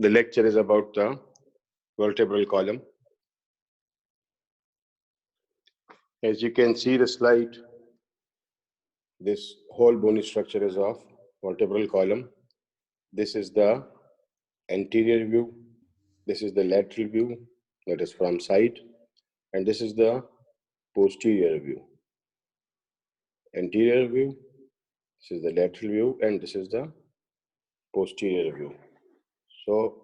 The lecture is about the vertebral column. As you can see the slide, this whole bony structure is of vertebral column. This is the anterior view. This is the lateral view, that is from side. And this is the posterior view. Anterior view, this is the lateral view, and this is the posterior view. So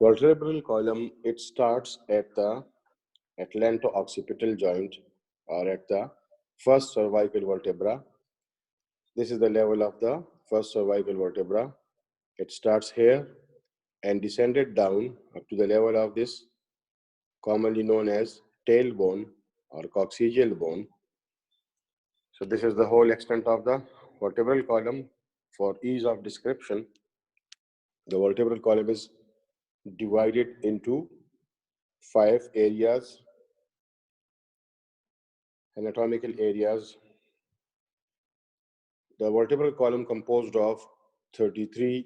vertebral column, it starts at the atlanto-occipital joint or at the first cervical vertebra. This is the level of the first cervical vertebra. It starts here and descended down up to the level of this commonly known as tailbone or coccygeal bone. So this is the whole extent of the vertebral column. For ease of description, the vertebral column is divided into 5 areas, anatomical areas. The vertebral column composed of 33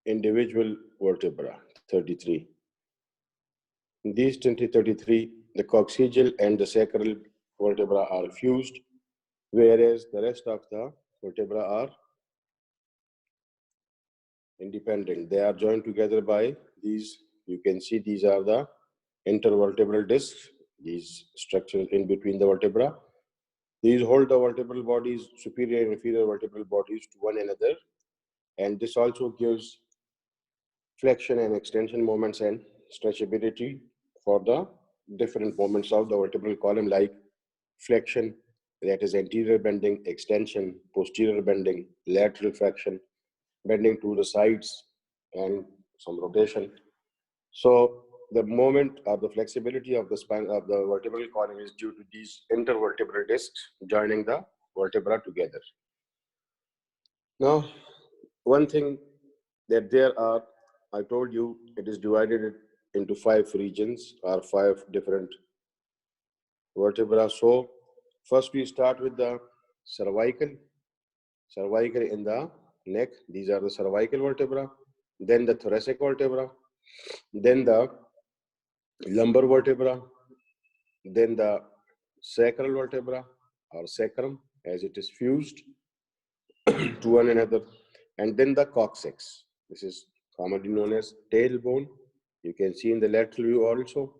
individual vertebra, 33. In these 33, the coccygeal and the sacral vertebra are fused, whereas the rest of the vertebra are independent. They are joined together by these. You can see these are the intervertebral discs, these structures in between the vertebra. These hold the vertebral bodies, superior and inferior vertebral bodies, to one another. And this also gives flexion and extension moments and stretchability for the different moments of the vertebral column, like flexion, that is anterior bending, extension, posterior bending, lateral flexion, bending to the sides, and some rotation. So the moment or the flexibility of the spine of the vertebral column is due to these intervertebral discs joining the vertebra together. Now, one thing that there are, I told you, it is divided into 5 regions or 5 different vertebra. So first we start with the cervical in the neck. These are the cervical vertebra. Then the thoracic vertebra. Then the lumbar vertebra. Then the sacral vertebra or sacrum, as it is fused to one another. And then the coccyx. This is commonly known as tailbone. You can see in the lateral view also,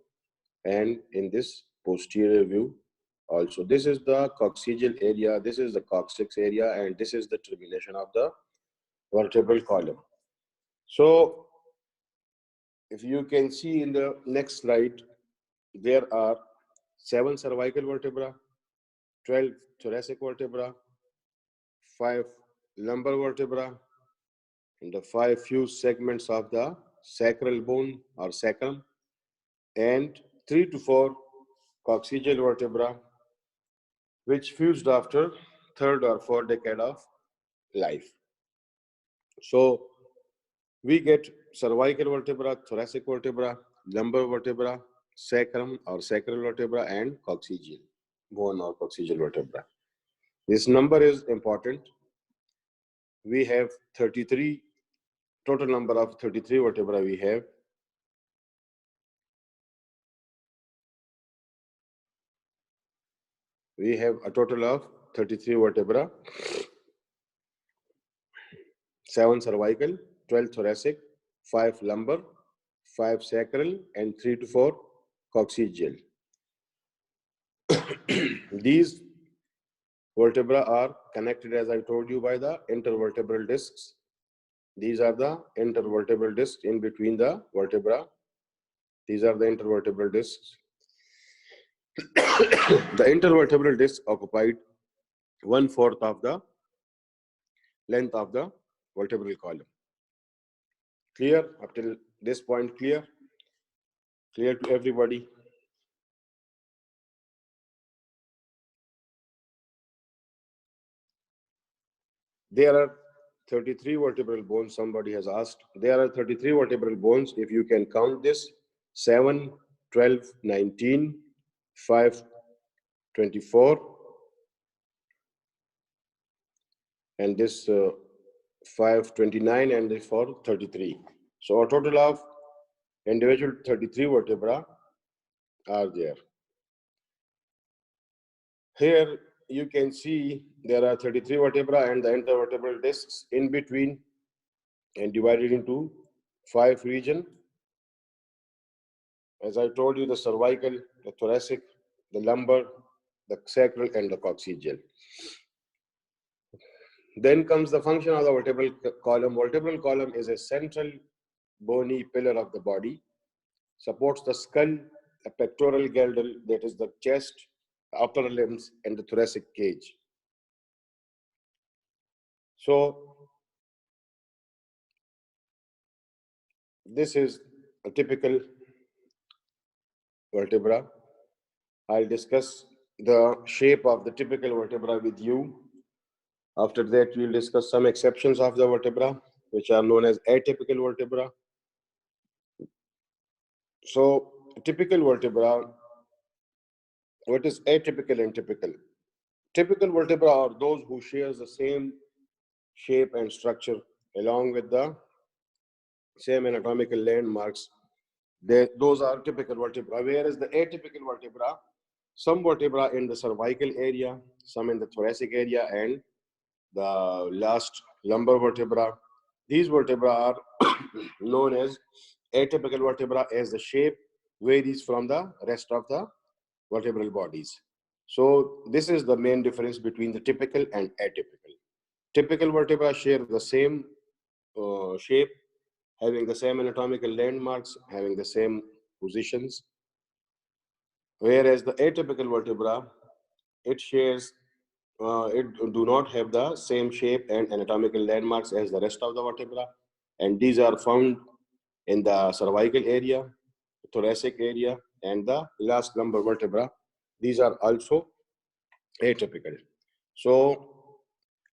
and in this posterior view also. This is the coccygeal area, this is the coccyx area, and this is the termination of the vertebral column. So if you can see in the next slide, there are 7 cervical vertebra, 12 thoracic vertebra, 5 lumbar vertebra, and the 5 fused segments of the sacral bone or sacrum, and 3 to 4 coccygeal vertebra, which fused after 3rd or 4th decade of life. So we get cervical vertebra, thoracic vertebra, lumbar vertebra, sacrum or sacral vertebra, and coccygeal bone or coccygeal vertebra. This number is important. We have 33, total number of 33 vertebra we have. We have a total of 33 vertebra, 7 cervical, 12 thoracic, 5 lumbar, 5 sacral, and 3 to 4 coccygeal. These vertebra are connected, as I told you, by the intervertebral discs. These are the intervertebral discs in between the vertebra. These are the intervertebral discs. The intervertebral discs occupied 1/4 of the length of the vertebral column. Clear? Up till this point, clear? Clear to everybody? There are 33 vertebral bones, somebody has asked. There are 33 vertebral bones. If you can count this, 7, 12, 19, 5, 24, and this 5, 29, and this 4, 33. So a total of individual 33 vertebrae are there. Here you can see there are 33 vertebrae and the intervertebral discs in between and divided into 5 regions. As I told you, the cervical, the thoracic, the lumbar, the sacral, and the coccygeal. Then comes the function of the vertebral column. Vertebral column is a central bony pillar of the body, supports the skull, the pectoral girdle, that is the chest, the upper limbs, and the thoracic cage. So this is a typical vertebra. I'll discuss the shape of the typical vertebra with you. After that, we'll discuss some exceptions of the vertebra, which are known as atypical vertebra. So, typical vertebra, what is atypical and typical? Typical vertebra are those who share the same shape and structure along with the same anatomical landmarks. Those are typical vertebra. Whereas the atypical vertebra, some vertebra in the cervical area, some in the thoracic area, and the last lumbar vertebra. These vertebra are known as atypical vertebra, as the shape varies from the rest of the vertebral bodies. So this is the main difference between the typical and atypical. Typical vertebra share the same shape, having the same anatomical landmarks, having the same positions. Whereas the atypical vertebra, it shares, it do not have the same shape and anatomical landmarks as the rest of the vertebra. And these are found in the cervical area, thoracic area, and the last lumbar vertebra. These are also atypical. So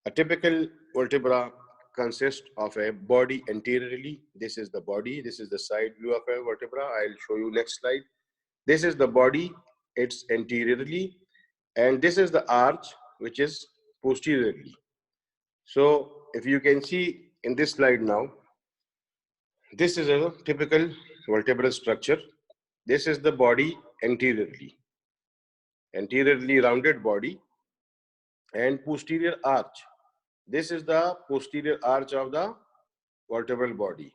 a typical vertebra consists of a body anteriorly. This is the body. This is the side view of a vertebra. I'll show you next slide. This is the body. It's anteriorly. And this is the arch, which is posteriorly. So if you can see in this slide now, this is a typical vertebral structure. This is the body anteriorly rounded body, and posterior arch. This is the posterior arch of the vertebral body.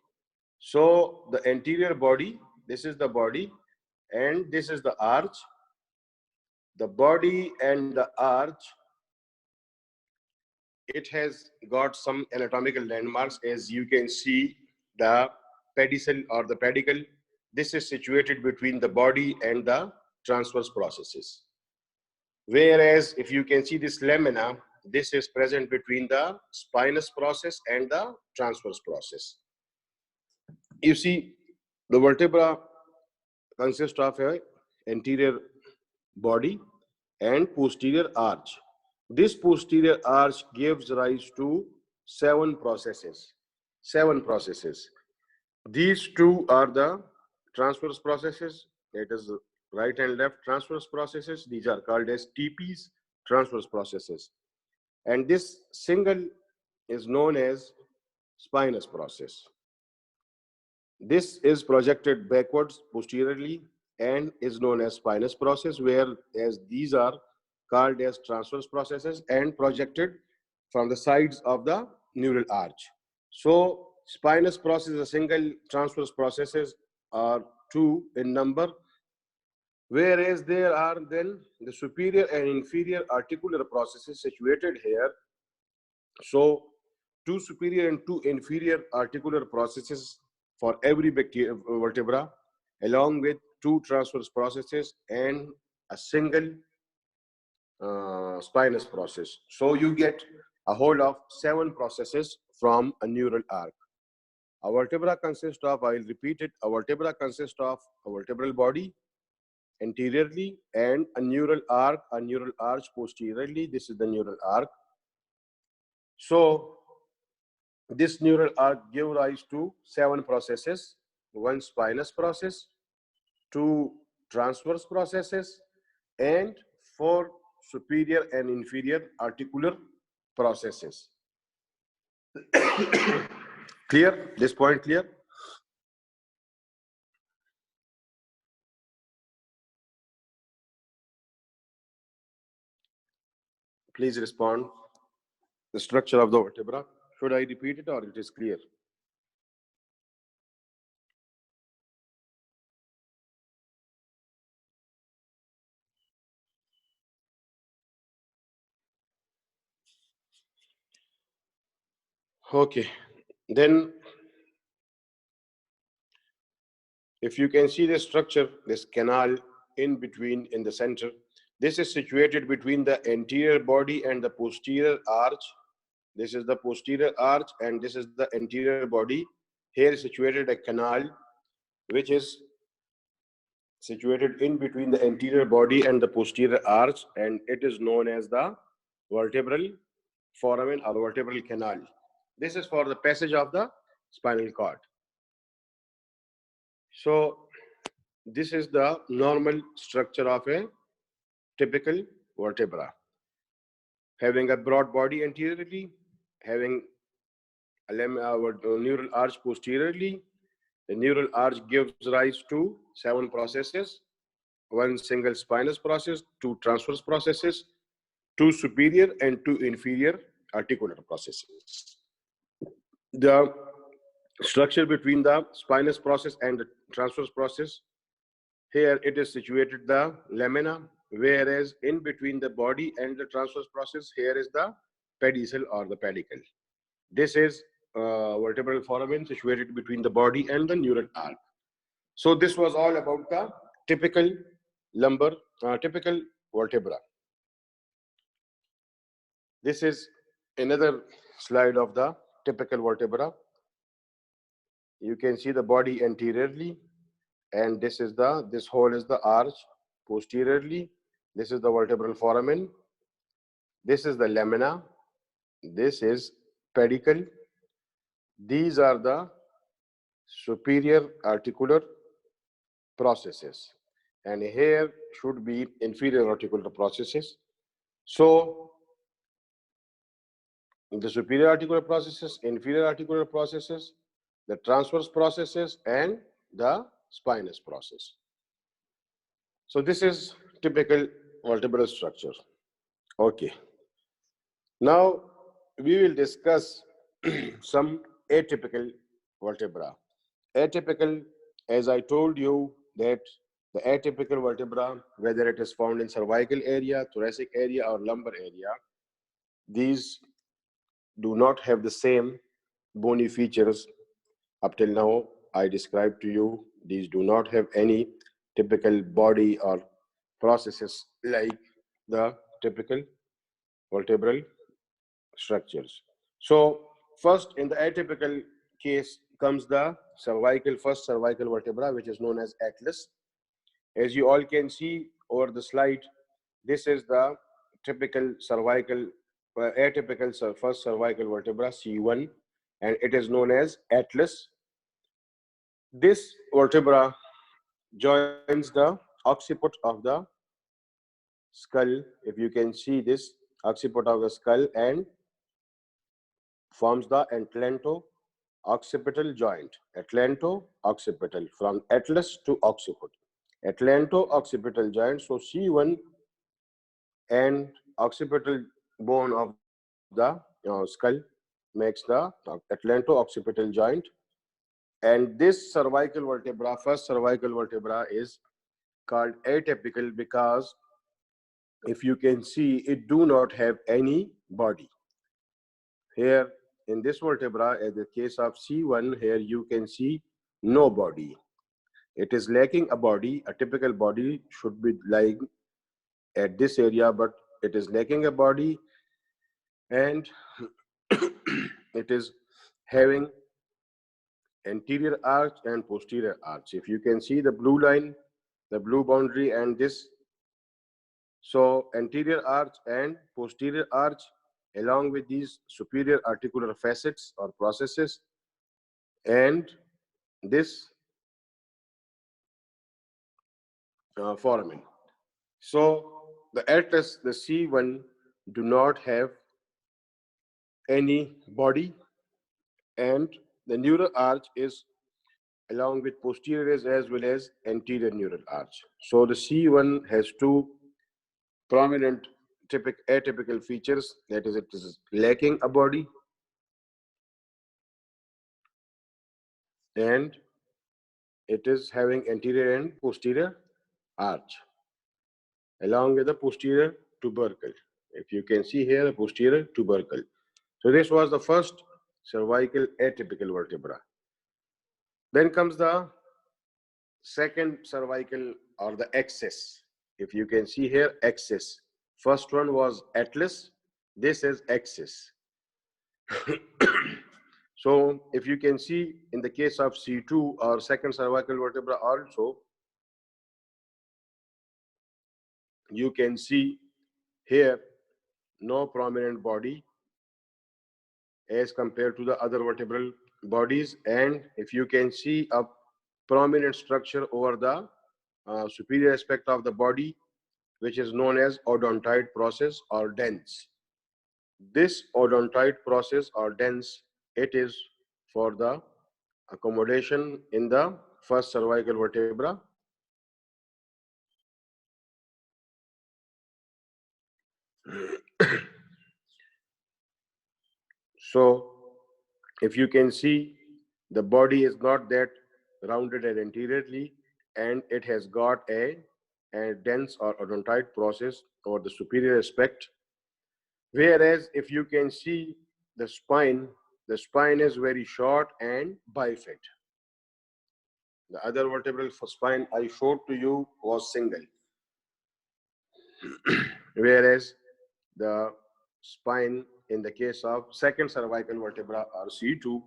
So the anterior body, this is the body, and this is the arch. The body and the arch, it has got some anatomical landmarks. As you can see, the pedicel or the pedicle, this is situated between the body and the transverse processes. Whereas if you can see this lamina, this is present between the spinous process and the transverse process. You see, the vertebra consists of an anterior body and posterior arch. This posterior arch gives rise to 7 processes. 7 processes. These two are the transverse processes. It is right and left transverse processes. These are called as TPs, transverse processes. And this single is known as spinous process. This is projected backwards posteriorly and is known as spinous process, whereas these are called as transverse processes and projected from the sides of the neural arch. So spinous process, a single, transverse processes are 2 in number, whereas there are then the superior and inferior articular processes situated here. So 2 superior and 2 inferior articular processes for every vertebra, along with 2 transverse processes and a single spinous process. So you get a whole of 7 processes from a neural arc. A vertebra consists of, I will repeat it, a vertebra consists of a vertebral body anteriorly and a neural arch posteriorly. This is the neural arc. So this neural arc gives rise to 7 processes: 1 spinous process, 2 transverse processes, and 4 superior and inferior articular processes. Clear? This point clear? Please respond. The structure of the vertebra. Should I repeat it or it is clear? Okay. Then, if you can see the structure, this canal in between in the center, this is situated between the anterior body and the posterior arch. This is the posterior arch and this is the anterior body. Here is situated a canal which is situated in between the anterior body and the posterior arch, and it is known as the vertebral foramen or vertebral canal. This is for the passage of the spinal cord. So this is the normal structure of a typical vertebra, having a broad body anteriorly, having a neural arch posteriorly. The neural arch gives rise to 7 processes: 1 single spinous process, 2 transverse processes, 2 superior and 2 inferior articular processes. The structure between the spinous process and the transverse process, here it is situated the lamina, whereas in between the body and the transverse process, here is the pedicel or the pedicle. This is vertebral foramen situated between the body and the neural arch. So this was all about the typical typical vertebra. This is another slide of the typical vertebra. You can see the body anteriorly, and this whole is the arch posteriorly. This is the vertebral foramen. This is the lamina. This is pedicle. These are the superior articular processes, and here should be inferior articular processes. So the superior articular processes, inferior articular processes, the transverse processes, and the spinous process. So this is typical vertebral structure. Okay. Now we will discuss some atypical vertebra. Atypical, as I told you, that the atypical vertebra, whether it is found in cervical area, thoracic area, or lumbar area, these do not have the same bony features. Up till now, I described to you, these do not have any typical body or processes like the typical vertebral structures. So first, in the atypical case comes the first cervical vertebra, which is known as atlas. As you all can see over the slide, this is the typical atypical first cervical vertebra, C1, and it is known as atlas. This vertebra joins the occiput of the skull. If you can see this occiput of the skull, and forms the atlanto-occipital joint. Atlanto-occipital, from atlas to occiput. Atlanto-occipital joint. So C1 and occipital bone of the skull makes the atlanto-occipital joint. And this cervical vertebra, first cervical vertebra, is called atypical because if you can see, it do not have any body. Here in this vertebra, in the case of C1, here you can see no body. It is lacking a body. A typical body should be lying at this area, but it is lacking a body, and it is having anterior arch and posterior arch. If you can see the blue line, the blue boundary, and this, so anterior arch and posterior arch, along with these superior articular facets or processes, and this foramen. So the atlas, the C1, do not have any body, and the neural arch is along with posterior as well as anterior neural arch. So the C1 has 2 prominent atypical features, that is, it is lacking a body and it is having anterior and posterior arch along with the posterior tubercle. If you can see here, the posterior tubercle. So this was the first cervical atypical vertebra. Then comes the second cervical or the axis. If you can see here, axis. First one was atlas. This is axis. So if you can see in the case of C2 or second cervical vertebra also, you can see here no prominent body as compared to the other vertebral bodies. And if you can see a prominent structure over the superior aspect of the body, which is known as odontoid process or dens. This odontoid process or dens, it is for the accommodation in the first cervical vertebra. So if you can see, the body is not that rounded and anteriorly, and it has got a dense or odontoid process over the superior aspect. Whereas if you can see the spine is very short and bifid. The other vertebral spine I showed to you was single. Whereas the spine in the case of second cervical vertebra or C2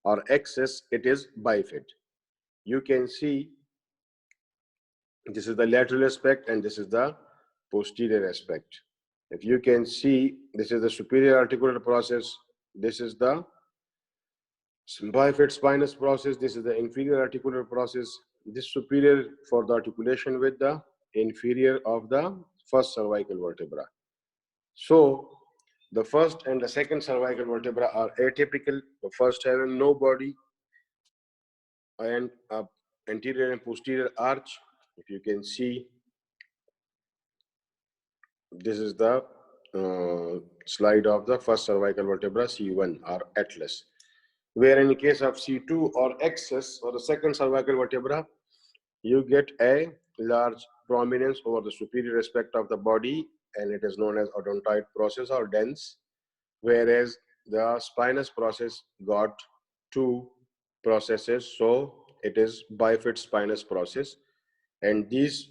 or axis, it is bifid. You can see this is the lateral aspect and this is the posterior aspect. If you can see, this is the superior articular process, this is the bifid spinous process, this is the inferior articular process, this superior for the articulation with the inferior of the first cervical vertebra. So the first and the second cervical vertebra are atypical. The first having no body and anterior and posterior arch. If you can see, this is the slide of the first cervical vertebra, C1 or atlas. Where in the case of C2 or axis or the second cervical vertebra, you get a large prominence over the superior aspect of the body, and it is known as odontoid process or dens. Whereas the spinous process got two processes, so it is bifid spinous process, and these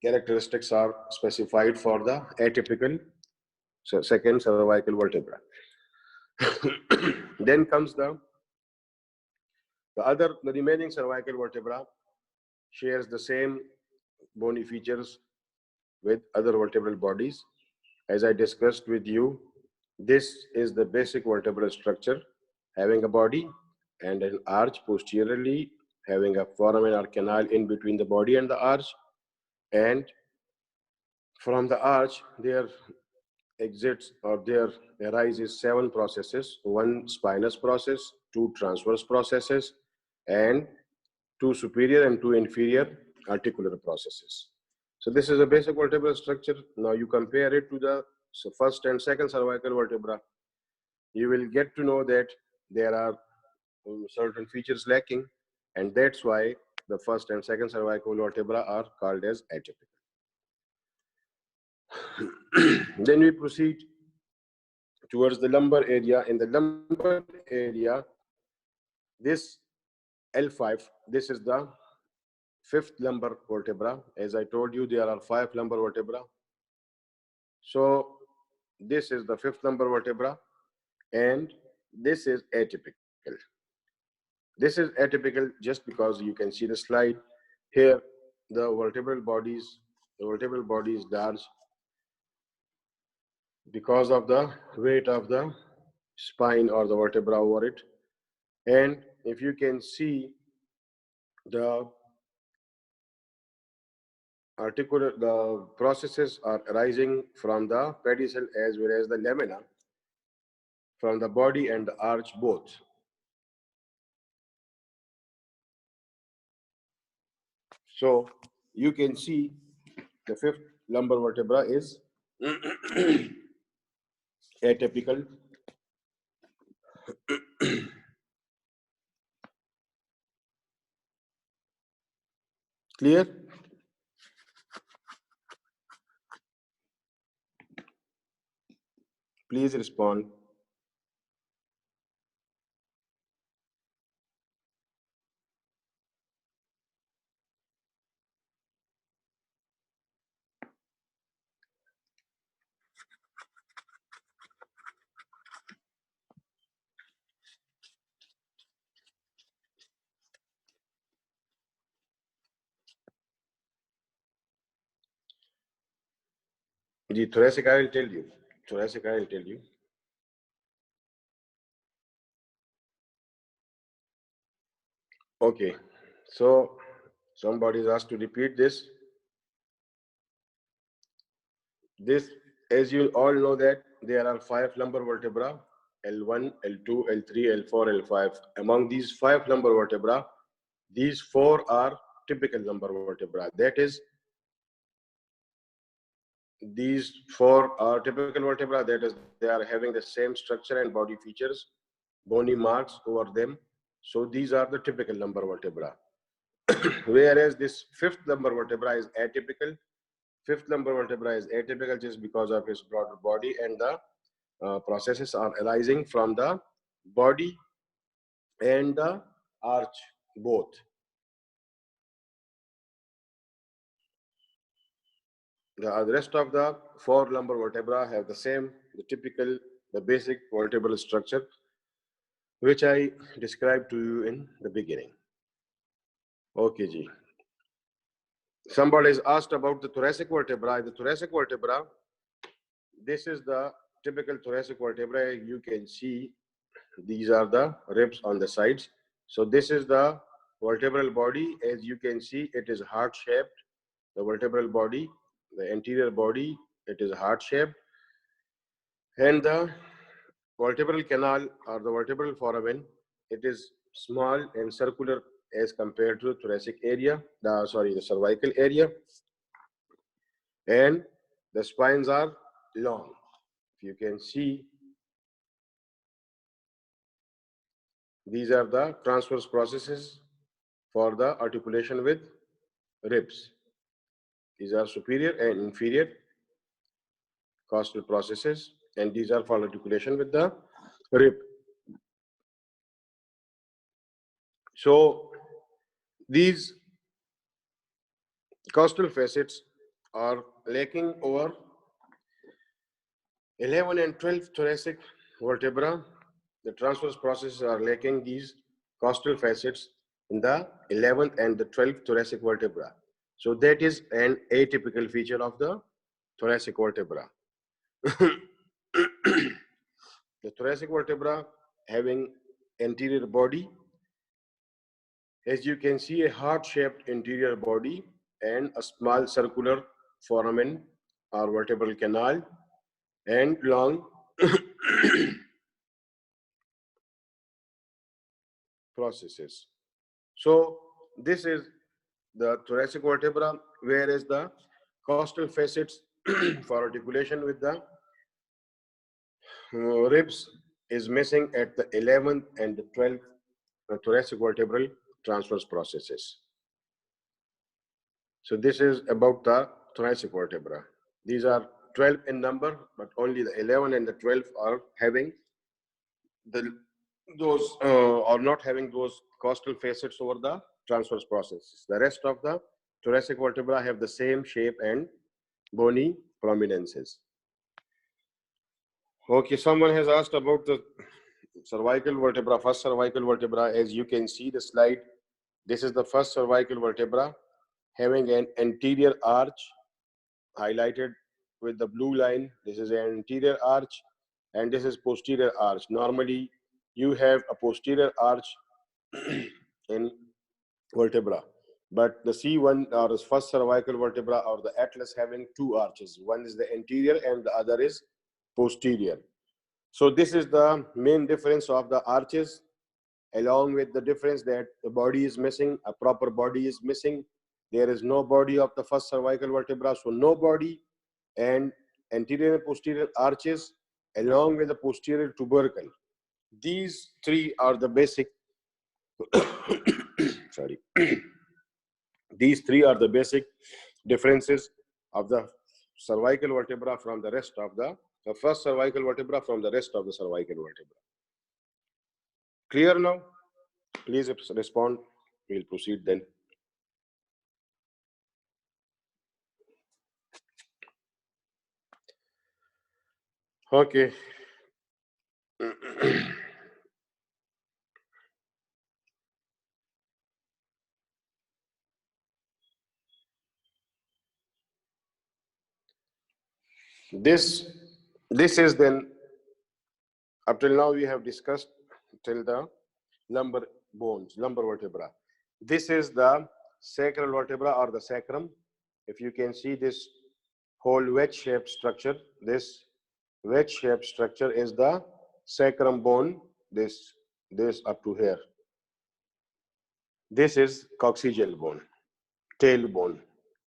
characteristics are specified for the atypical second cervical vertebra. Then comes the remaining cervical vertebra shares the same bony features with other vertebral bodies. As I discussed with you, this is the basic vertebral structure, having a body and an arch posteriorly, having a foramen or canal in between the body and the arch, and from the arch there exits or there arises 7 processes: 1 spinous process, 2 transverse processes, and 2 superior and 2 inferior articular processes. So this is a basic vertebral structure. Now you compare it to the first and second cervical vertebra, you will get to know that there are certain features lacking, and that's why the first and second cervical vertebra are called as atypical. Then we proceed towards the lumbar area. In the lumbar area, this L5, this is the 5th lumbar vertebra. As I told you, there are 5 lumbar vertebra. So this is the 5th lumbar vertebra, and this is atypical. This is atypical just because you can see the slide here. The vertebral body is large because of the weight of the spine or the vertebra over it. And if you can see, the processes are arising from the pedicel as well as the lamina, from the body and the arch both. So you can see the 5th lumbar vertebra is Atypical. Clear? Please respond. The thoracic, I will tell you. Thoracic, I will tell you. Okay. So somebody is asked to repeat this. This, as you all know that there are 5 lumbar vertebra, L1, L2, L3, L4, L5. Among these 5 lumbar vertebra, these 4 are typical lumbar vertebra. That is, these 4 are typical vertebra. That is, they are having the same structure and body features, bony marks over them. So these are the typical lumbar vertebra. Whereas this 5th lumbar vertebra is atypical. 5th lumbar vertebra is atypical just because of its broader body, and the processes are arising from the body and the arch both. The rest of the 4 lumbar vertebra have the same, the typical, the basic vertebral structure, which I described to you in the beginning. Okay, Ji. Somebody is asked about the thoracic vertebra. The thoracic vertebra, this is the typical thoracic vertebra. You can see these are the ribs on the sides. So this is the vertebral body. As you can see, it is heart-shaped. The vertebral body, the anterior body, it is heart-shaped. And the vertebral canal or the vertebral foramen, it is small and circular as compared to the thoracic area, the cervical area. And the spines are long. If you can see, these are the transverse processes for the articulation with ribs. These are superior and inferior costal processes, and these are for articulation with the rib. So these costal facets are lacking over 11 and 12 thoracic vertebra. The transverse processes are lacking these costal facets in the 11th and the 12th thoracic vertebra. So that is an atypical feature of the thoracic vertebra. The thoracic vertebra having anterior body, as you can see, a heart-shaped interior body and a small circular foramen or vertebral canal and long processes. So this is the thoracic vertebra, whereas the costal facets for articulation with the ribs is missing at the 11th and the 12th thoracic vertebral transverse processes. So this is about the thoracic vertebra. These are 12 in number, but only the 11 and the 12 are having those are not having those costal facets over the transverse processes. The rest of the thoracic vertebra have the same shape and bony prominences. Okay, someone has asked about the cervical vertebra, first cervical vertebra. As you can see the slide, this is the first cervical vertebra having an anterior arch highlighted with the blue line. This is an anterior arch and this is posterior arch. Normally, you have a posterior arch in vertebra, but the C1 or the first cervical vertebra or the atlas having 2 arches. One is the anterior and the other is posterior. So this is the main difference of the arches, along with the difference that the body is missing, a proper body is missing. There is no body of the first cervical vertebra, so no body, and anterior and posterior arches, along with the posterior tubercle. These three are the basic, sorry, these three are the basic differences of the cervical vertebra from the rest of the first cervical vertebra from the rest of the cervical vertebra. Clear now? Please respond. We'll proceed then. Okay. This is then, up till now we have discussed till the lumbar bones, lumbar vertebra. This is the sacral vertebra or the sacrum. If you can see this whole wedge-shaped structure, this wedge-shaped structure is the sacrum bone, this up to here. This is coccygeal bone, tailbone,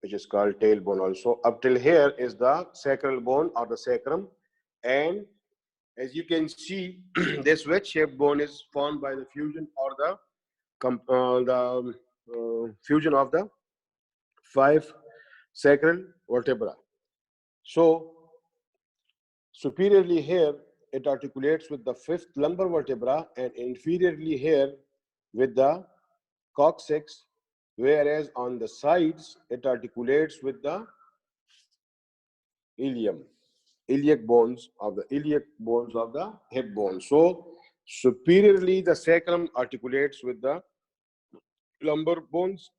which is called tailbone also. Up till here is the sacral bone or the sacrum. And as you can see, this wedge-shaped bone is formed by the fusion or the fusion of the 5 sacral vertebra. So superiorly here, it articulates with the 5th lumbar vertebra, and inferiorly here with the coccyx, whereas on the sides, it articulates with the iliac bones of the hip bone. So superiorly, the sacrum articulates with the lumbar bones,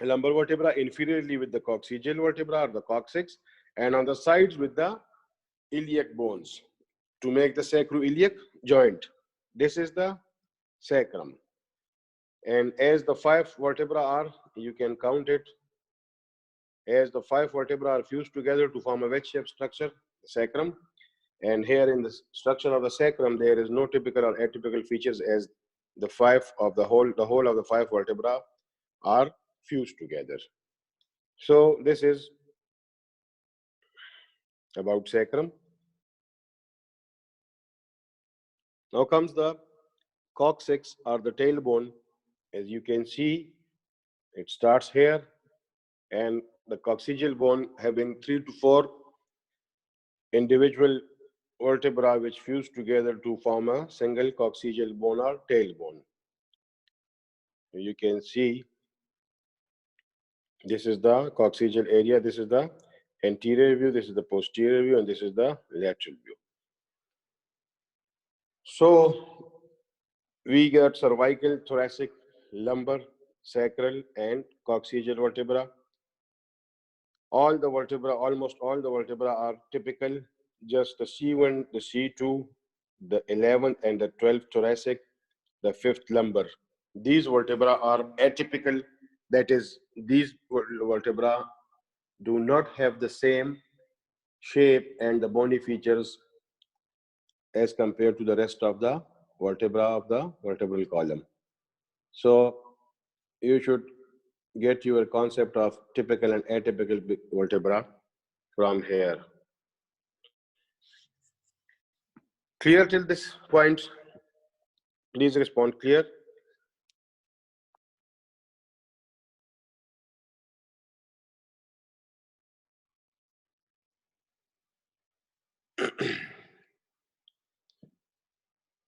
lumbar vertebra, inferiorly with the coccygeal vertebra or the coccyx, and on the sides with the iliac bones to make the sacroiliac joint. This is the sacrum. And as the 5 vertebrae are, you can count it, as the 5 vertebrae are fused together to form a wedge-shaped structure, the sacrum. And here in the structure of the sacrum, there is no typical or atypical features, as the whole of the 5 vertebrae are fused together. So this is about sacrum. Now comes the coccyx or the tailbone. As you can see, it starts here, and the coccygeal bone having 3 to 4 individual vertebrae which fuse together to form a single coccygeal bone or tailbone. You can see this is the coccygeal area, this is the anterior view, this is the posterior view, and this is the lateral view. So we got cervical, thoracic, lumbar, sacral, and coccygeal vertebra. All the vertebra, almost all the vertebra are typical. Just the C1, the C2, the 11th and the 12th thoracic, the 5th lumbar. These vertebra are atypical. That is, these vertebra do not have the same shape and the bony features as compared to the rest of the vertebra of the vertebral column. So you should get your concept of typical and atypical vertebra from here. Clear till this point? Please respond. Clear?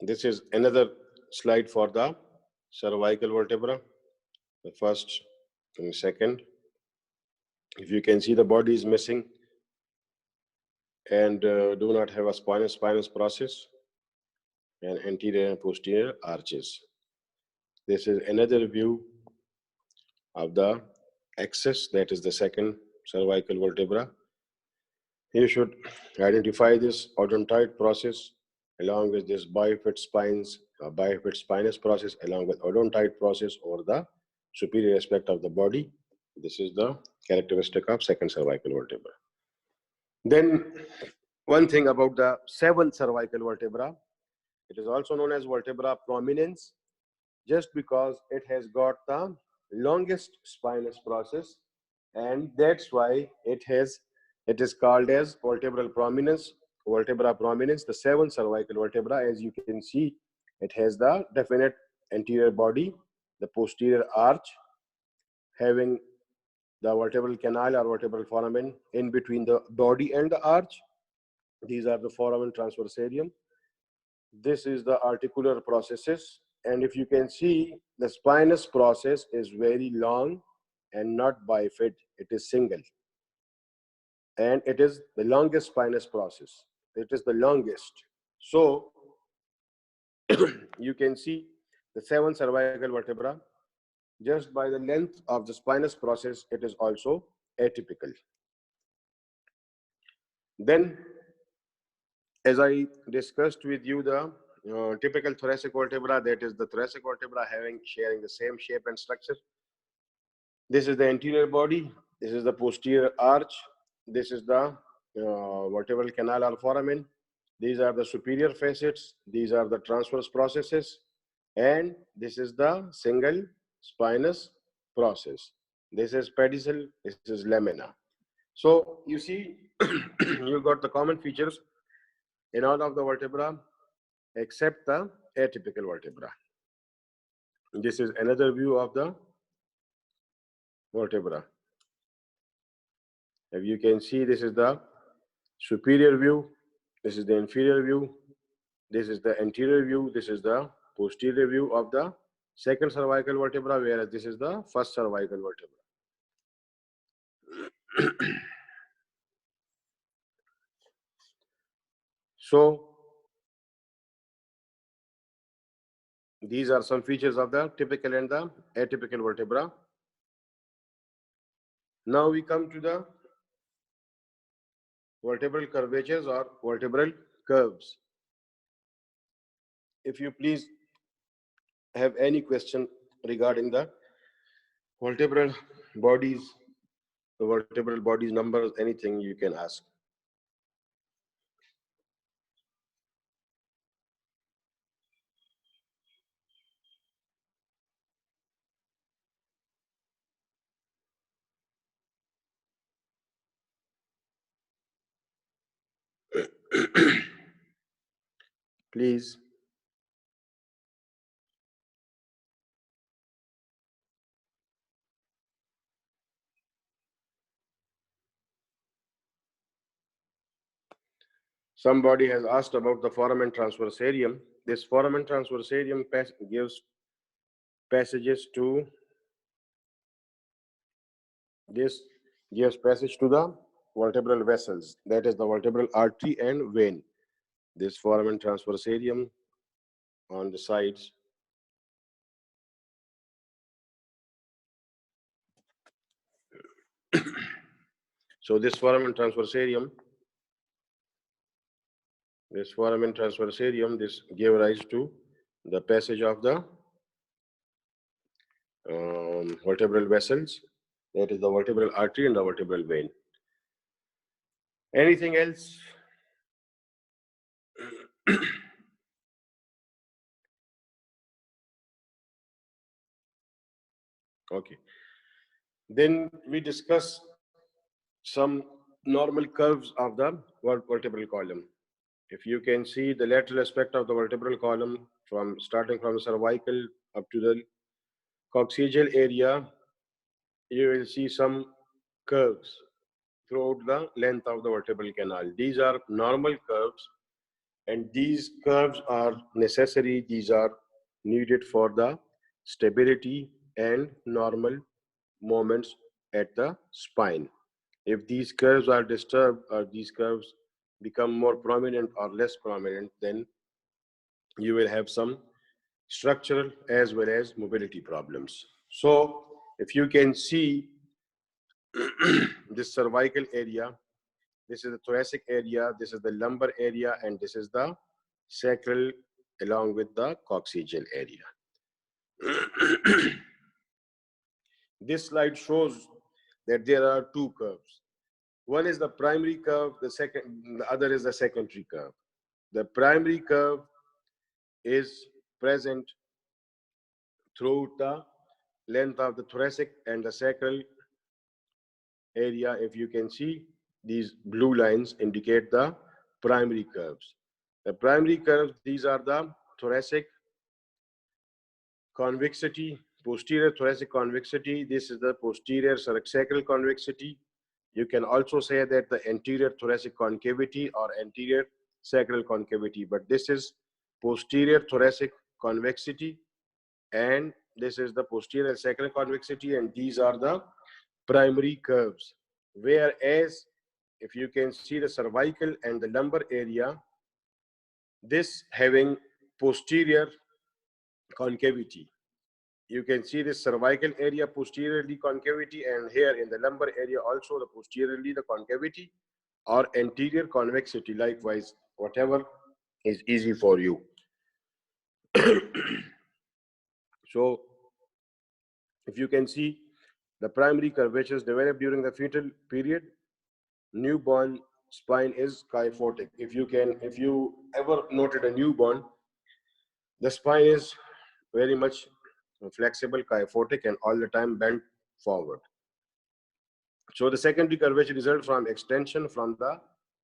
This is another slide for the cervical vertebra, the first and second. If you can see, the body is missing and do not have a spinous process and anterior and posterior arches. This is another view of the axis, that is the second cervical vertebra. You should identify this odontoid process along with this bifid spinous process along with odontoid process over the superior aspect of the body. This is the characteristic of second cervical vertebra. Then one thing about the 7th cervical vertebra, it is also known as vertebra prominens, just because it has got the longest spinous process, and that's why it has It is called as vertebral prominence, vertebra prominence, the seventh cervical vertebra. As you can see, it has the definite anterior body, the posterior arch, having the vertebral canal or vertebral foramen in between the body and the arch. These are the foramen transversarium. This is the articular processes. And if you can see, the spinous process is very long and not bifid, it is single. And it is the longest spinous process. It is the longest. So you can see the seven cervical vertebra. Just by the length of the spinous process, it is also atypical. Then, as I discussed with you, the typical thoracic vertebra, that is the thoracic vertebra sharing the same shape and structure. This is the anterior body. This is the posterior arch. This is the vertebral canal or foramen. These are the superior facets. These are the transverse processes. And this is the single spinous process. This is pedicel. This is lamina. So you see, you got the common features in all of the vertebra except the atypical vertebra. This is another view of the vertebra. If you can see, this is the superior view, this is the inferior view, this is the anterior view, this is the posterior view of the second cervical vertebra, whereas this is the first cervical vertebra. So these are some features of the typical and the atypical vertebra. Now we come to the vertebral curvatures or vertebral curves. If you please have any question regarding the vertebral bodies, the vertebral bodies numbers, anything you can ask. Please. Somebody has asked about the foramen transversarium. This foramen transversarium gives passages to this gives passage to the vertebral vessels, that is the vertebral artery and vein. This foramen transversarium on the sides. So this foramen transversarium, this gave rise to the passage of the vertebral vessels, that is the vertebral artery and the vertebral vein. Anything else? Okay. Then we discuss some normal curves of the vertebral column. If you can see the lateral aspect of the vertebral column from starting from the cervical up to the coccygeal area, you will see some curves throughout the length of the vertebral canal. These are normal curves, and these curves are necessary. These are needed for the stability and normal movements at the spine. If these curves are disturbed or these curves become more prominent or less prominent, then you will have some structural as well as mobility problems. So if you can see this cervical area, this is the thoracic area, this is the lumbar area, and this is the sacral along with the coccygeal area. This slide shows that there are two curves. One is the primary curve, the other is the secondary curve. The primary curve is present throughout the length of the thoracic and the sacral area, if you can see. these blue lines indicate the primary curves. The primary curves, these are the thoracic convexity, posterior thoracic convexity. This is the posterior sacral convexity. You can also say that the anterior thoracic concavity or anterior sacral concavity, but this is posterior thoracic convexity, and this is the posterior sacral convexity, and these are the primary curves. Whereas if you can see the cervical and the lumbar area, this having posterior concavity. You can see this cervical area posteriorly concavity, and here in the lumbar area also the posteriorly the concavity or anterior convexity, likewise, whatever is easy for you. So if you can see the primary curvatures developed during the fetal period, newborn spine is kyphotic. If you ever noted a newborn, the spine is very much flexible, kyphotic, and all the time bent forward. So the secondary curvature results from extension from the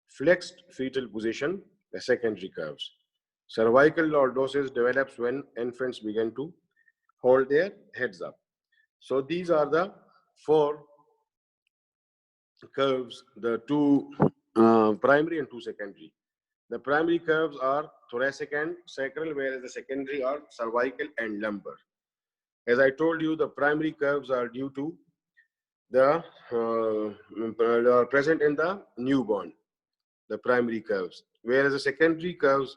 flexed fetal position, the secondary curves. Cervical lordosis develops when infants begin to hold their heads up. So these are the four curves, the two primary and two secondary. The primary curves are thoracic and sacral, whereas the secondary are cervical and lumbar. As I told you, the primary curves are due to the are present in the newborn, the primary curves, whereas the secondary curves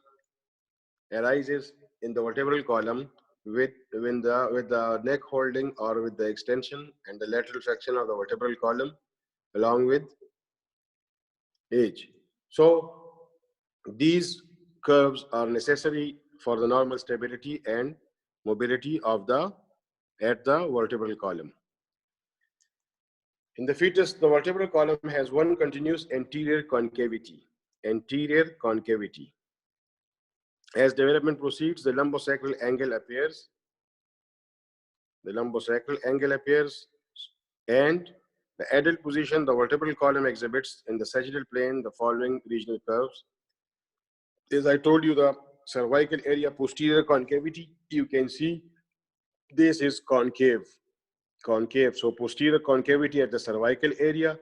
arises in the vertebral column with the neck holding or with the extension and the lateral flexion of the vertebral column along with age. So these curves are necessary for the normal stability and mobility of the vertebral column. In the fetus, the vertebral column has one continuous anterior concavity. Anterior concavity. As development proceeds, the lumbosacral angle appears. The lumbosacral angle appears, and the adult position, the vertebral column exhibits in the sagittal plane the following regional curves. As I told you, the cervical area posterior concavity, you can see this is concave. So posterior concavity at the cervical area,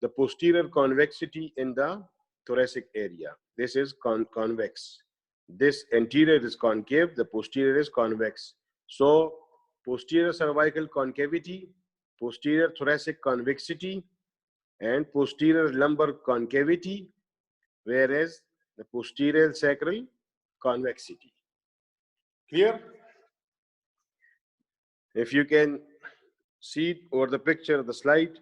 the posterior convexity in the thoracic area. This is convex. This anterior is concave, the posterior is convex. So posterior cervical concavity, posterior thoracic convexity, and posterior lumbar concavity, whereas the posterior sacral convexity. Clear? If you can see over the picture of the slide,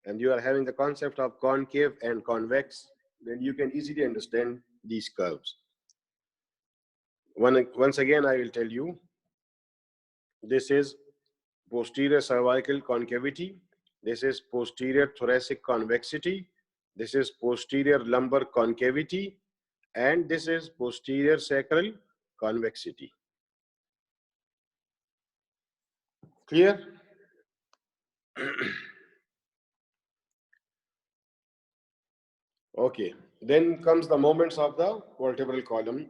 and you are having the concept of concave and convex, then you can easily understand these curves. Once again, I will tell you, this is posterior cervical concavity, this is posterior thoracic convexity, this is posterior lumbar concavity, and this is posterior sacral convexity. Clear? Okay, then comes the moments of the vertebral column.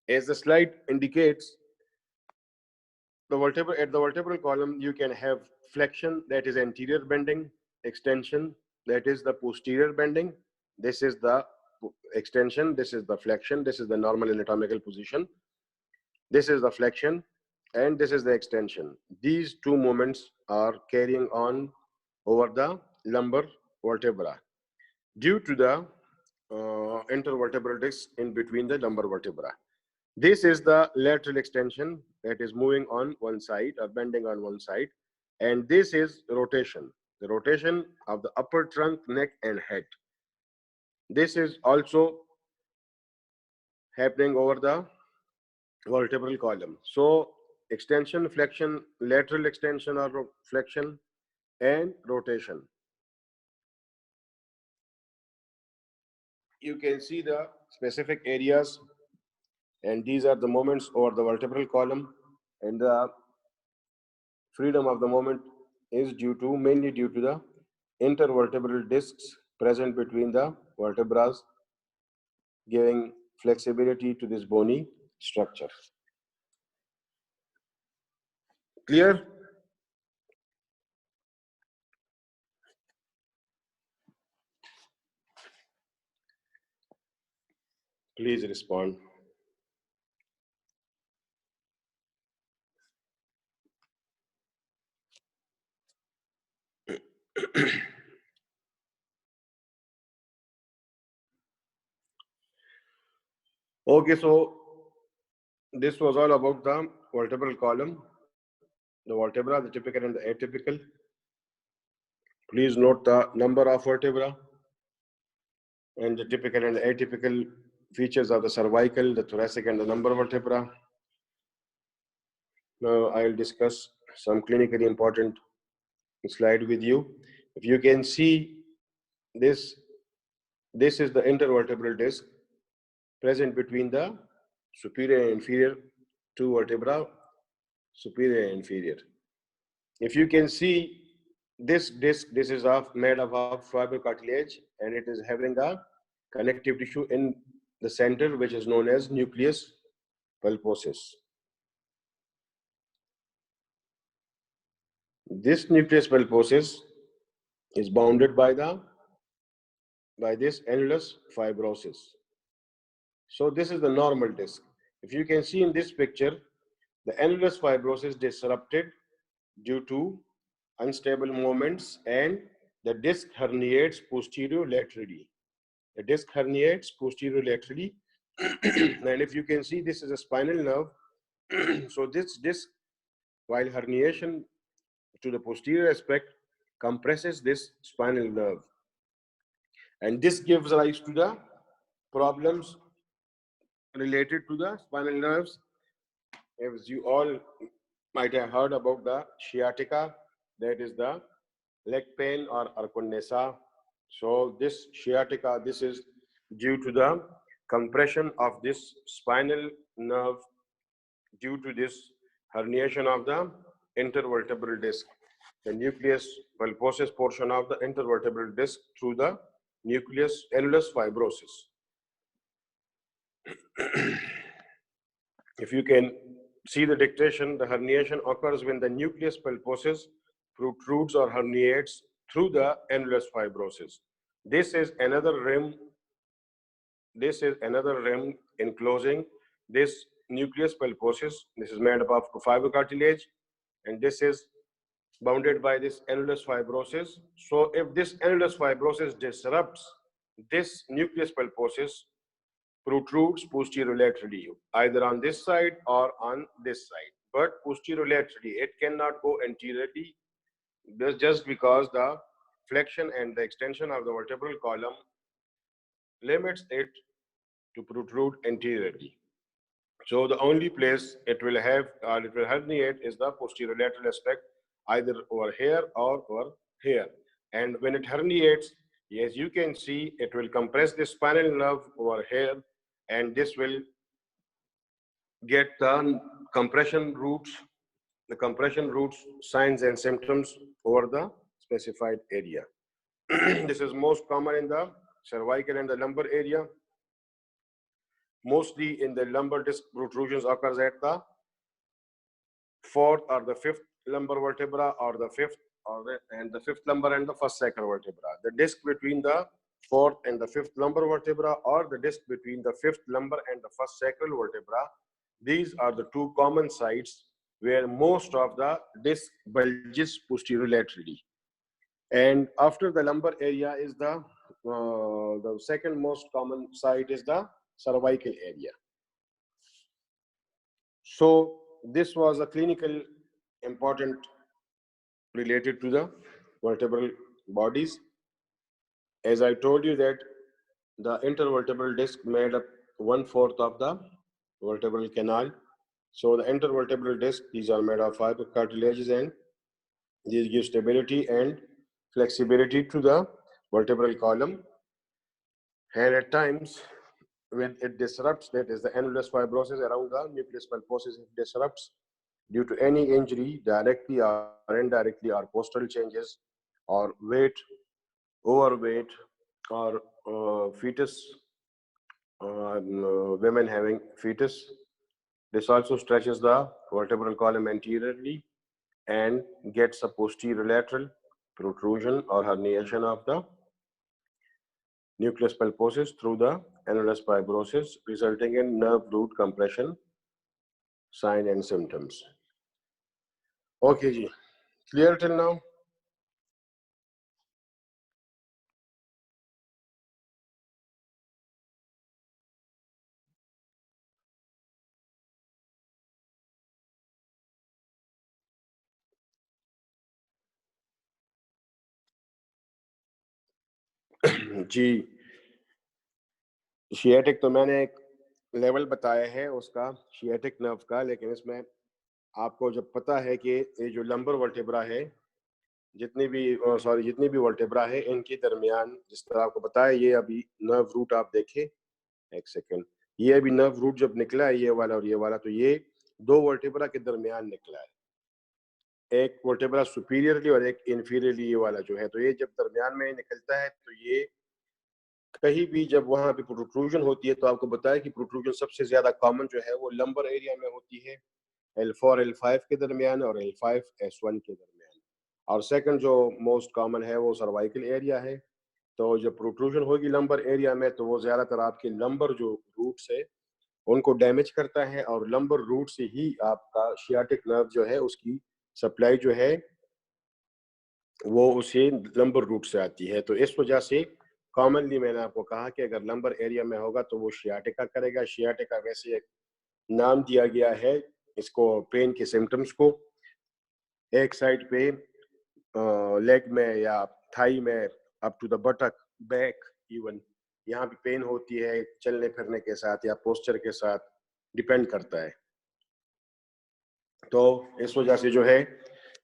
As the slide indicates, at the vertebral column, you can have flexion, that is anterior bending, extension, that is the posterior bending. This is the extension, this is the flexion, this is the normal anatomical position. This is the flexion, and this is the extension. These two movements are carrying on over the lumbar vertebra due to the intervertebral disc in between the lumbar vertebra. This is the lateral extension that is moving on one side or bending on one side, and this is rotation, the rotation of the upper trunk, neck, and head. This is also happening over the vertebral column. So extension, flexion, lateral extension or flexion, and rotation. You can see the specific areas, and these are the moments over the vertebral column, and the freedom of the moment is mainly due to the intervertebral discs present between the vertebrae, giving flexibility to this bony structure. Clear? Please respond. Okay, so this was all about the vertebral column, the vertebra, the typical and the atypical. Please note the number of vertebra and the typical and the atypical features of the cervical, the thoracic, and the lumbar vertebra. Now I'll discuss some clinically important slide with you. If you can see this, this is the intervertebral disc present between the superior and inferior two vertebra, superior and inferior. If you can see this disc, this is made of fiber cartilage, and it is having a connective tissue in the center, which is known as nucleus pulposus. This nucleus pulposus is bounded by this annulus fibrosus. So this is the normal disc. If you can see in this picture, the annulus fibrosus disrupted due to unstable movements, and the disc herniates posterolaterally. The disc herniates posterolaterally, and if you can see, this is a spinal nerve. So this disc, while herniation to the posterior aspect, compresses this spinal nerve, and this gives rise to the problems related to the spinal nerves. As you all might have heard about the sciatica, that is the leg pain or arconesa. So this sciatica, this is due to the compression of this spinal nerve due to this herniation of the intervertebral disc, the nucleus pulposus portion of the intervertebral disc through the nucleus annulus fibrosus. If you can see the dictation, the herniation occurs when the nucleus pulposus protrudes or herniates through the annulus fibrosus. This is another rim. This is another rim enclosing this nucleus pulposus. This is made up of fiber cartilage, and this is bounded by this annulus fibrosus. So if this annulus fibrosus disrupts, this nucleus pulposus protrudes posterolaterally, either on this side or on this side, but posterolaterally. It cannot go anteriorly, just because the flexion and the extension of the vertebral column limits it to protrude anteriorly. So the only place it will have, or it will herniate, is the posterolateral aspect, either over here or over here. And when it herniates, as you can see, it will compress the spinal nerve over here, and this will get the compression roots signs and symptoms over the specified area. This is most common in the cervical and the lumbar area. Mostly in the lumbar disc, protrusions occurs at the fourth or the fifth lumbar vertebra, or the fifth and the fifth lumbar and the first sacral vertebra. The disc between the fourth and the fifth lumbar vertebra, or the disc between the fifth lumbar and the first sacral vertebra. These are the two common sites where most of the disc bulges posterolaterally. And after the lumbar area is the second most common site is the cervical area. So this was a clinical important related to the vertebral bodies. As I told you that the intervertebral disc made up 1/4 of the vertebral canal. So the intervertebral disc, these are made of fiber cartilages, and these give stability and flexibility to the vertebral column. And at times, when it disrupts, that is the annulus fibrosus around the nucleus pulposus, it disrupts due to any injury, directly or indirectly, or postural changes, or weight, overweight, or fetus, women having fetus. This also stretches the vertebral column anteriorly and gets a posterior lateral protrusion or herniation of the nucleus pulposus through the annulus fibrosus, resulting in nerve root compression, sign and symptoms. Okay, ji. Clear till now? Ji, sciatic तो मैंने एक level बताया है उसका sciatic nerve का, लेकिन इसमें आपको जब पता है कि ये जो लंबर वर्टेब्रा है, जितनी भी वर्टेब्रा है, इनके दरमियान जिस तरह आपको बताया, ये अभी नर्व रूट आप देखें, एक सेकंड, ये अभी नर्व रूट जब निकला है, ये वाला और ये वाला, तो ये दो वर्टेब्रा के दरमियान निकला है, एक वर्टेब्रा सुपीरियरली और एक इन्फीरियरली, ये वाला जो है, तो ये जब दरमियान में निकलता है, तो ये कहीं भी जब वहां पे प्रोट्रूजन होती है, तो आपको बताया कि प्रोट्रूजन सबसे ज्यादा कॉमन जो है वो लंबर एरिया में होती है, L4 L5 के दरमियान और L5 S1 के दरमियान, और सेकंड जो मोस्ट कॉमन है वो सर्वाइकल एरिया है। तो जब प्रोट्रूजन होगी लंबर एरिया में, तो वो ज्यादातर आपके लंबर जो रूट्स है उनको डैमेज करता है, और लंबर रूट से ही आपका शियाटिक नर्व जो है उसकी सप्लाई जो है वो उसे लंबर रूट से आती है। तो इस वजह से कॉमनली मैंने आपको कहा कि अगर लंबर एरिया में होगा तो वो शियाटिका करेगा। शियाटिका वैसे एक नाम दिया गया है इसको पेन के सिम्टम्स को, एक साइड पे लेग में या थाई में up to the buttock, back, even यहाँ पे पेन होती है चलने फिरने के साथ या पोस्चर के साथ, डिपेंड करता है। तो इस वजह से जो है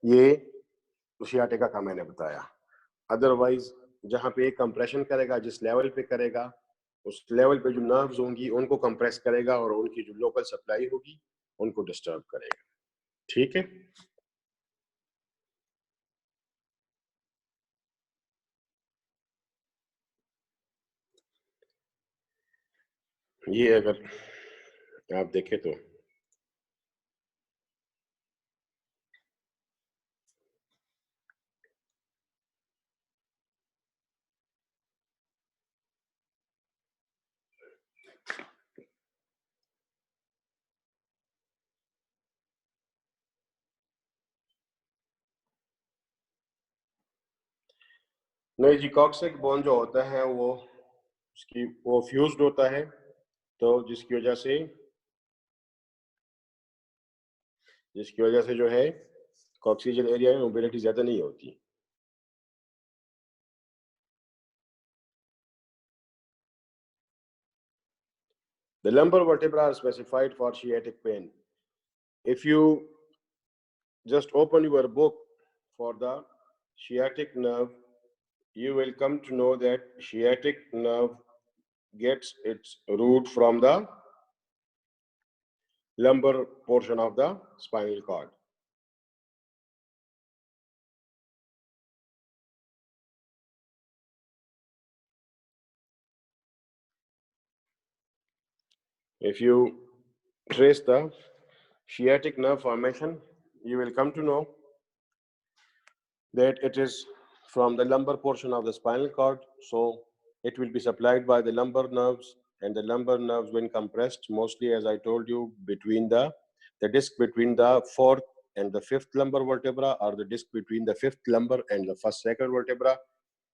ये शियाटिका का मैंने बताया। अदरवाइज जहाँ पे कंप्रेशन करेगा, जिस लेवल पे करेगा, उस लेवल पे जो नर्व्स होंगी उनको कंप्रेस करेगा और उनकी जो लोकल सप्लाई होगी उनको डिस्टर्ब करेगा। ठीक है, ये अगर आप देखें तो नहीं जी, कॉक्सिक बोन जो होता है वो उसकी वो फ्यूज्ड होता है, तो जिसकी वजह से जो है कॉक्सिजल एरिया में मोबिलिटी ज्यादा नहीं होती। The lumbar vertebrae are specified for sciatic pain. If you just open your book for the sciatic nerve, you will come to know that sciatic nerve gets its root from the lumbar portion of the spinal cord. If you trace the sciatic nerve formation, you will come to know that it is from the lumbar portion of the spinal cord. So it will be supplied by the lumbar nerves, and the lumbar nerves, when compressed, mostly, as I told you, between the disc between the fourth and the fifth lumbar vertebra, or the disc between the fifth lumbar and the first sacral vertebra.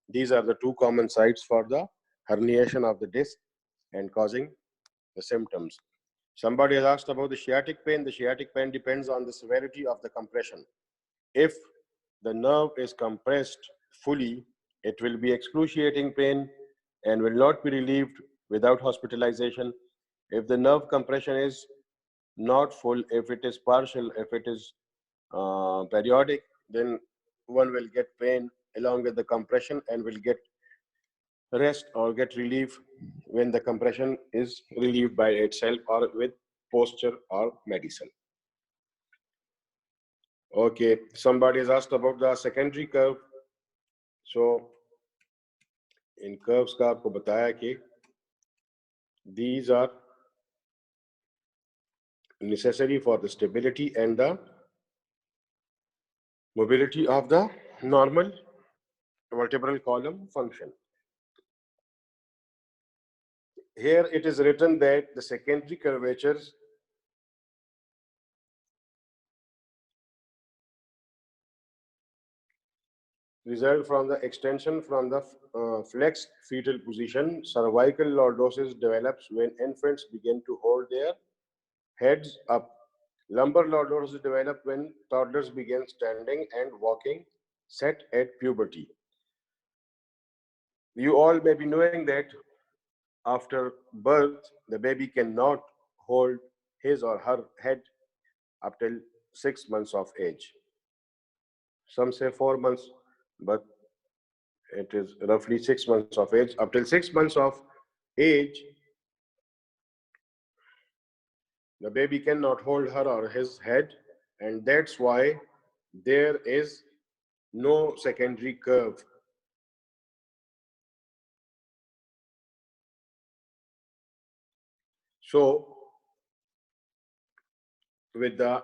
These are the two common sites for the herniation of the disc and causing the symptoms. Somebody has asked about the sciatic pain. The sciatic pain depends on the severity of the compression. If the nerve is compressed fully, it will be excruciating pain and will not be relieved without hospitalization. If the nerve compression is not full, if it is partial, if it is periodic, then one will get pain along with the compression and will get rest or get relief when the compression is relieved by itself or with posture or medicine. Okay, somebody has asked about the secondary curve. So in curves का आपको बताया कि these are necessary for the stability and the mobility of the normal vertebral column function. Here it is written that the secondary curvatures result from the extension from the flexed fetal position. Cervical lordosis develops when infants begin to hold their heads up. Lumbar lordosis develops when toddlers begin standing and walking, set at puberty. You all may be knowing that after birth, the baby cannot hold his or her head up till 6 months of age. Some say 4 months, but it is roughly 6 months of age. Up till 6 months of age, the baby cannot hold her or his head, and that's why there is no secondary curve. So, with the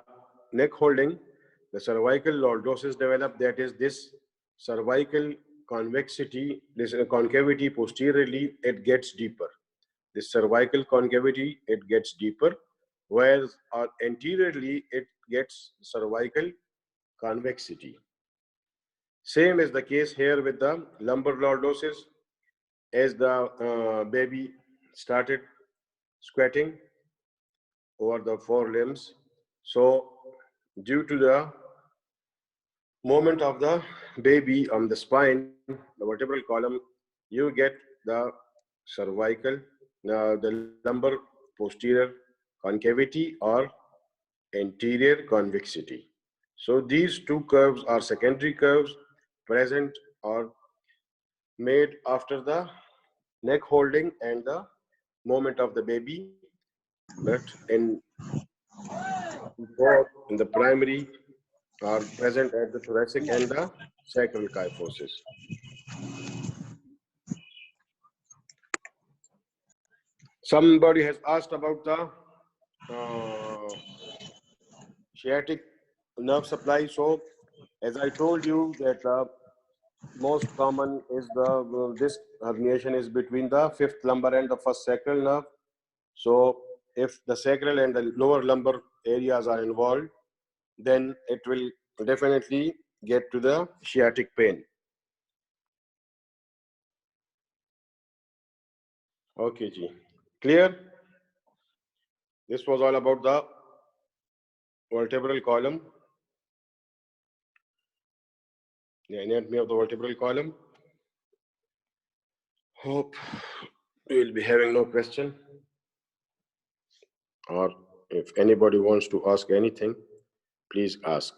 neck holding, the cervical lordosis develop, that is this cervical convexity, this concavity posteriorly, it gets deeper. This cervical concavity, it gets deeper, whereas anteriorly, it gets cervical convexity. Same is the case here with the lumbar lordosis. As the baby started squatting over the forelimbs, so due to the movement of the baby on the spine, the vertebral column, you get the cervical, the lumbar posterior concavity or anterior convexity. So these two curves are secondary curves present or made after the neck holding and the movement of the baby, but in the primary are present at the thoracic and the sacral kyphosis. Somebody has asked about the sciatic nerve supply. So, as I told you, that most common is the disc herniation is between the fifth lumbar and the first sacral nerve. So, if the sacral and the lower lumbar areas are involved, then it will definitely get to the sciatic pain. Okay, Ji. Clear? This was all about the vertebral column, the anatomy of the vertebral column. Hope you will be having no question, or if anybody wants to ask anything, please ask.